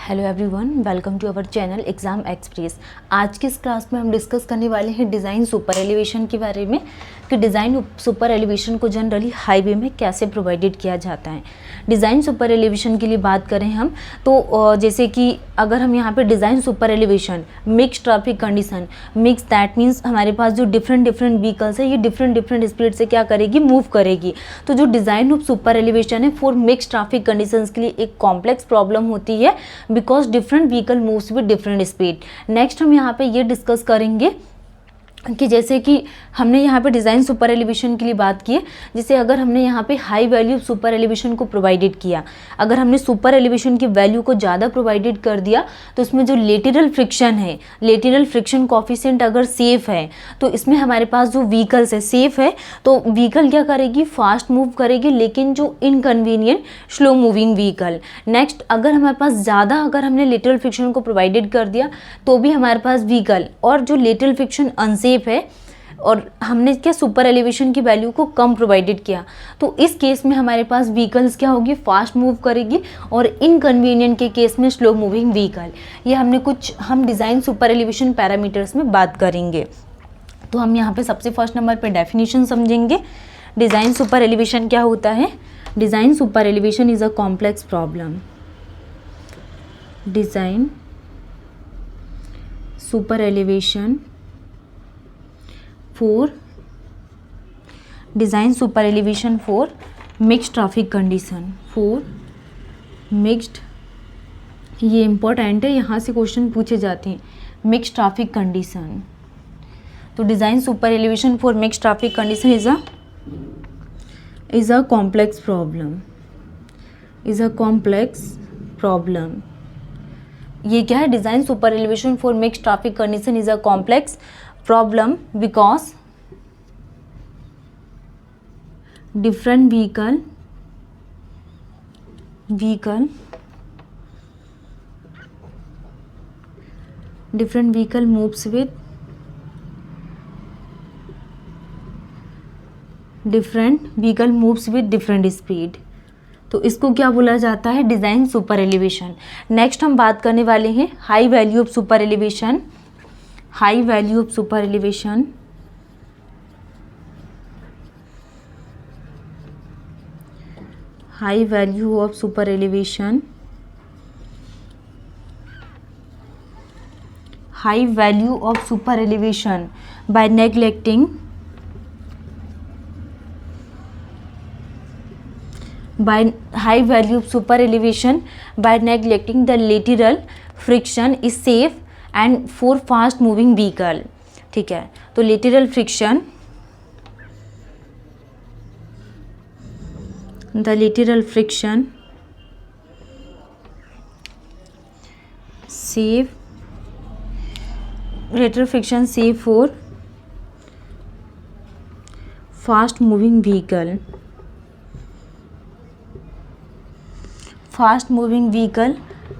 Hello everyone, welcome to our channel exam express. आज की इस क्लास में हम डिस्कस करने वाले हैं डिज़ाइन सुपर एलिवेशन के बारे में कि डिज़ाइन सुपर एलिवेशन को जनरली हाईवे में कैसे प्रोवाइडेड किया जाता है। डिज़ाइन सुपर एलिवेशन के लिए बात करें हम तो जैसे कि अगर हम यहाँ पे design super elevation mix traffic condition, mix that means हमारे पास जो डिफरेंट व्हीकल्स है ये डिफरेंट स्पीड से क्या करेगी, मूव करेगी। तो जो डिज़ाइन ऑफ सुपर एलिवेशन है फॉर मिक्स ट्रैफिक कंडीशंस के लिए एक कॉम्प्लेक्स प्रॉब्लम होती है because different vehicle moves with different speed. Next हम यहाँ पे ये डिस्कस करेंगे कि जैसे कि हमने यहाँ पे डिज़ाइन सुपर एलिवेशन के लिए बात की है, जैसे अगर हमने यहाँ पे हाई वैल्यू सुपर एलिवेशन को प्रोवाइडेड किया, अगर हमने सुपर एलिवेशन की वैल्यू को ज़्यादा प्रोवाइडेड कर दिया तो इसमें जो लेटरल फ्रिक्शन है, लेटरल फ्रिक्शन कोफिशिएंट अगर सेफ है तो इसमें हमारे पास जो व्हीकल्स है सेफ है तो व्हीकल क्या करेगी, फास्ट मूव करेगी, लेकिन जो inconvenient slow moving vehicle. Next अगर हमारे पास ज़्यादा अगर हमने लेटरल फ्रिक्शन को प्रोवाइडेड कर दिया तो भी हमारे पास व्हीकल और जो लेटरल फ्रिक्शन अनसेफ है और हमने क्या सुपर एलिवेशन की वैल्यू को कम प्रोवाइडेड किया तो इस केस में हमारे पास व्हीकल्स क्या होगी, फास्ट मूव करेगी और इनकन्वीनियंट के केस में स्लो मूविंग व्हीकल। ये हम डिज़ाइन सुपर एलिवेशन पैरामीटर्स में बात करेंगे। तो हम यहाँ पे सबसे फर्स्ट नंबर पे डेफिनेशन समझेंगे। डिज़ाइन सुपर एलिवेशन क्या होता है? Design super elevation is a complex problem. Design super elevation for design super elevation for mixed traffic condition, for mixed, ये इम्पोर्टेंट है, यहाँ से क्वेश्चन पूछे जाते हैं, मिक्स ट्रैफिक कंडीशन। तो design super elevation for mix traffic condition is a complex problem. ये क्या है? Design super elevation for mix traffic condition is a complex problem because different vehicle moves with different speed। तो इसको क्या बोला जाता है? Design super elevation. नेक्स्ट हम बात करने वाले हैं high value of super elevation. High value of super elevation, high value of super elevation, high value of super elevation by neglecting high value of super elevation by neglecting the lateral friction is safe and for fast moving vehicle. ठीक है, तो lateral friction, the lateral friction safe, lateral friction safe for fast moving vehicle,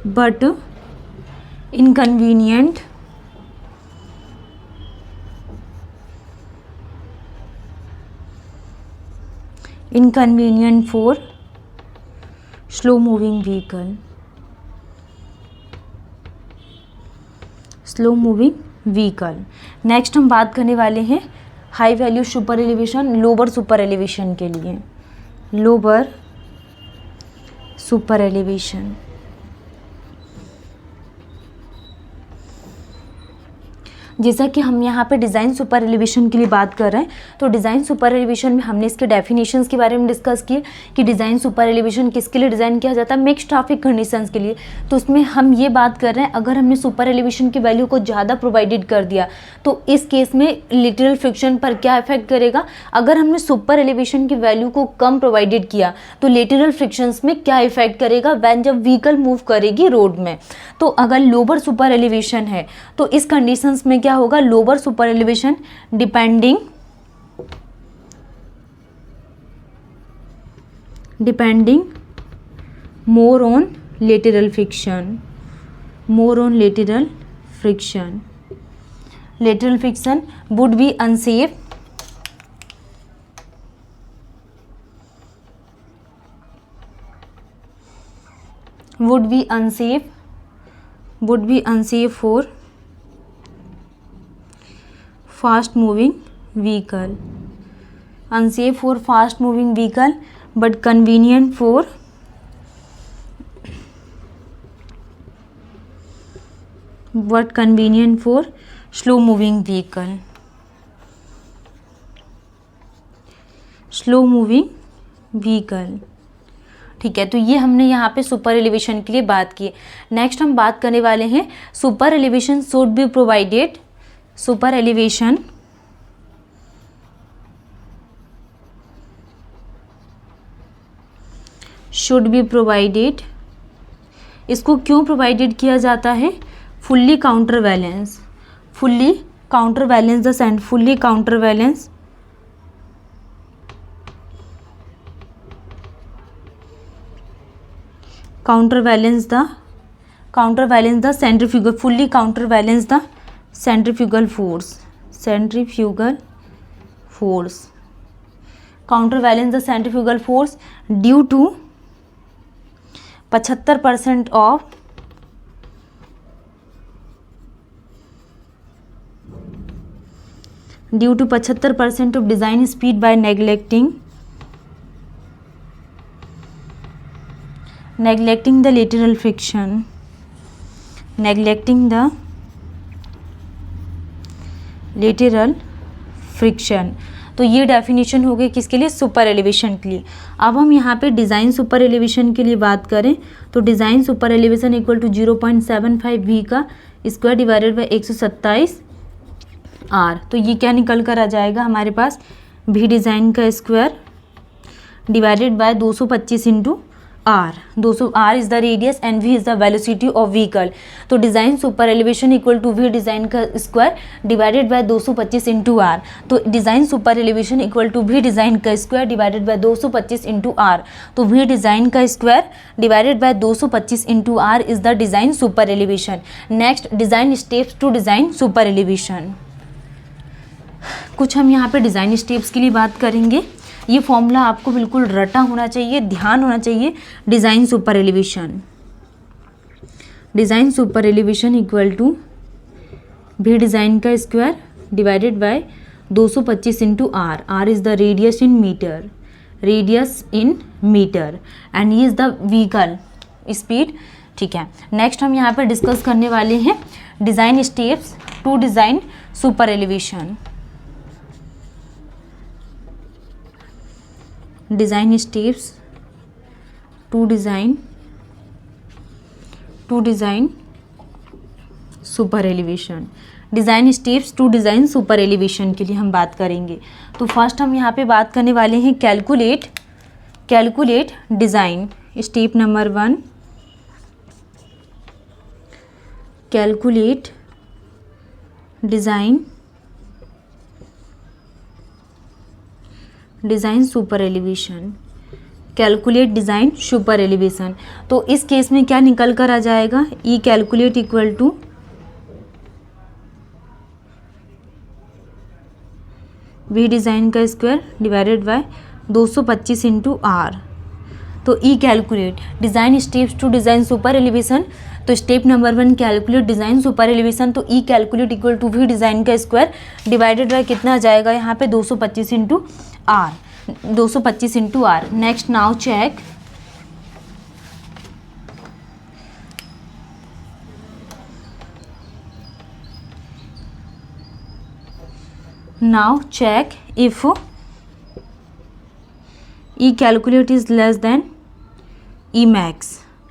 but inconvenient for slow moving vehicle, next हम बात करने वाले हैं high value super elevation lower super elevation के लिए। लोअर सुपर एलिवेशन, जैसा कि हम यहाँ पे डिज़ाइन सुपर एलिवेशन के लिए बात कर रहे हैं तो डिज़ाइन सुपर एलिवेशन में हमने इसके डेफिनेशंस के बारे में डिस्कस किए कि डिज़ाइन सुपर एलिवेशन किसके लिए डिज़ाइन किया जाता है? मिक्स ट्रैफिक कंडीशंस के लिए। तो उसमें हम ये बात कर रहे हैं अगर हमने सुपर एलिवेशन की वैल्यू को ज़्यादा प्रोवाइडेड कर दिया तो इस केस में लिटरल फ्रिक्शन पर क्या इफेक्ट करेगा। अगर हमने सुपर एलिवेशन की वैल्यू को कम प्रोवाइडेड किया तो लेटरल फ्रिक्शंस में क्या इफेक्ट करेगा वैन जब व्हीकल मूव करेगी रोड में। तो अगर लोअर सुपर एलिवेशन है तो इस कंडीशंस में क्या होगा? Lower super elevation depending more on lateral friction, lateral friction would be unsafe would be unsafe would be unsafe for fast moving vehicle, unsafe for fast moving vehicle but convenient for slow moving vehicle, slow moving vehicle. ठीक है, तो ये हमने यहाँ पे super elevation के लिए बात की। नेक्स्ट हम बात करने वाले हैं super elevation should be provided, super elevation should be provided, इसको क्यों प्रोवाइडेड किया जाता है? Fully counter valence, fully counter valence the cent, fully counter valence countervalence the centrifugal, fully countervalence the centrifugal force, counterbalance the centrifugal force due to 75% of design speed by neglecting the lateral friction, neglecting the lateral friction। तो ये definition हो गई किसके लिए? Super elevation के लिए। अब हम यहाँ पे डिज़ाइन सुपर एलिवेशन के लिए बात करें तो design super elevation equal to 0.75 v का स्क्वायर डिवाइडेड बाई 127 r। तो ये क्या निकल कर आ जाएगा हमारे पास? v डिज़ाइन का square divided by 225 into r, 200 r is the radius and v is the velocity of vehicle. तो design super elevation equal to v design का square divided by 225 into r। तो design super elevation equal to v design का square divided by 225 into r। तो v design का square divided by 225 into r is the design super elevation. Next design steps to design super elevation. कुछ हम यहाँ पे design steps के लिए बात करेंगे। ये फॉर्मूला आपको बिल्कुल रटा होना चाहिए, ध्यान होना चाहिए। Design super elevation, design super elevation equal to v design का square divided by 225 into r, r is the radius in metre, radius in metre and e is the vehicle speed. ठीक है, नेक्स्ट हम यहाँ पर discuss करने वाले हैं design steps to design super elevation. Design steps to design super elevation. Design steps to design super elevation के लिए हम बात करेंगे। तो फर्स्ट हम यहाँ पे बात करने वाले हैं calculate design. Step number 1, calculate design super elevation, calculate design super elevation. तो इस केस में क्या निकल कर आ जाएगा? E calculate equal to v design का square divided by 225 into r। तो e calculate design steps to design super elevation. तो step number 1 calculate design super elevation. तो e calculate equal to v design का square divided by कितना आ जाएगा यहाँ पे? 225 into r, 225 into r। Next now check if e calculate is less than e max,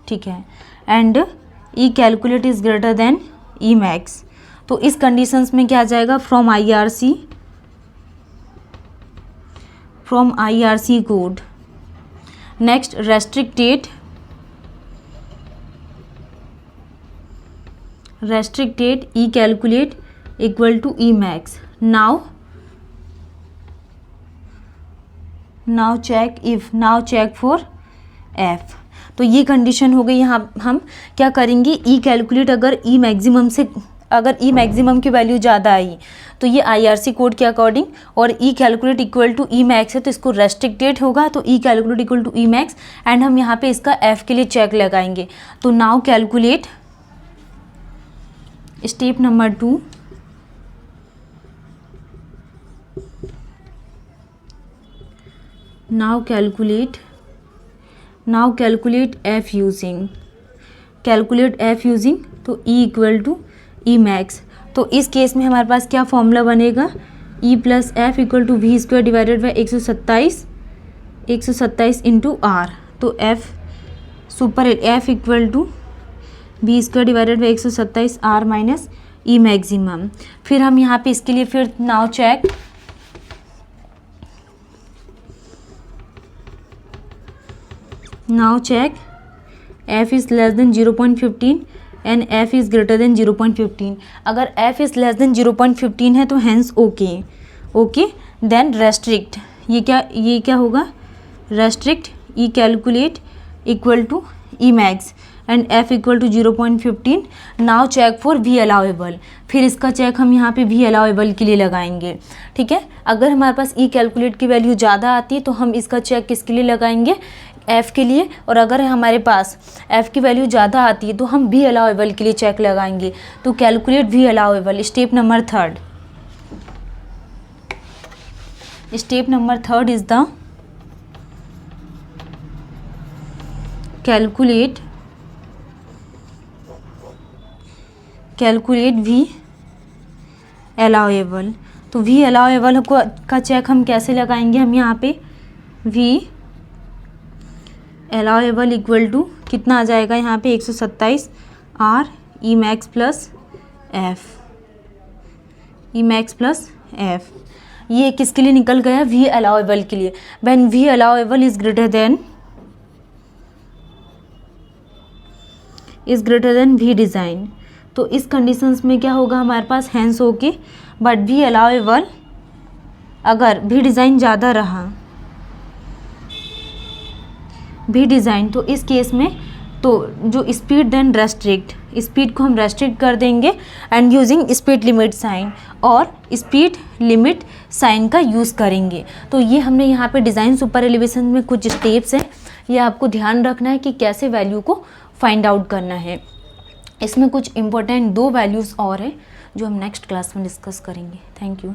ठीक है, and e calculate is greater than e max। तो इस कंडीशंस में क्या आ जाएगा? From IRC code. Next restricted e calculate equal to e max। now check for f। तो ये condition हो गई। यहाँ हम क्या करेंगे? ई कैलकुलेट अगर ई मैक्सिमम की वैल्यू ज़्यादा आई तो ये IRC कोड के अकॉर्डिंग, और e calculate equal to E max है तो इसको रेस्ट्रिक्टेड होगा। तो e calculate equal to E max and हम यहाँ पे इसका f के लिए चेक लगाएंगे। तो now calculate step number 2, now calculate f using तो E equal to E max. तो इस केस में हमारे पास क्या फॉर्मूला बनेगा, E plus f equal to v square divided by 127 into r. तो f equal to v square divided by 127 r minus e maximum. फिर हम यहाँ पे इसके लिए फिर now check f is less than 0.15 and f is greater than 0.15। अगर f is less than 0.15 है तो hence ओके देन रेस्ट्रिक्ट, ये क्या होगा, restrict E calculate equal to E max and f equal to 0.15। Now check for v allowable. फिर इसका check हम यहाँ पे v अलाउेबल के लिए लगाएंगे, ठीक है। अगर हमारे पास E कैलकुलेट की वैल्यू ज़्यादा आती है तो हम इसका चेक किसके लिए लगाएंगे, f के लिए। और अगर हमारे पास f की वैल्यू ज़्यादा आती है तो हम v अलाउेबल के लिए चेक लगाएंगे। तो calculate v allowable. Step number third is the calculate v allowable. तो v अलाउेबल का चेक हम कैसे लगाएंगे, हम यहाँ पे v अलाउेबल इक्वल टू कितना आ जाएगा यहाँ पे 127 r e max plus f. ये किसके लिए निकल गया, वी अलाउेबल के लिए। When v allowable is greater than v design. तो इस कंडीशंस में क्या होगा हमारे पास, hence okay but v allowable, अगर वी डिज़ाइन ज़्यादा रहा भी डिज़ाइन, तो इस केस में तो जो स्पीड देन रेस्ट्रिक्ट, स्पीड को हम रेस्ट्रिक्ट कर देंगे and using speed limit sign, और स्पीड लिमिट साइन का यूज़ करेंगे। तो ये हमने यहाँ पे डिज़ाइन सुपर एलिवेशन में कुछ स्टेप्स हैं, ये आपको ध्यान रखना है कि कैसे वैल्यू को फाइंड आउट करना है। इसमें कुछ इंपॉर्टेंट 2 वैल्यूज़ और हैं जो हम नेक्स्ट क्लास में डिस्कस करेंगे। Thank you.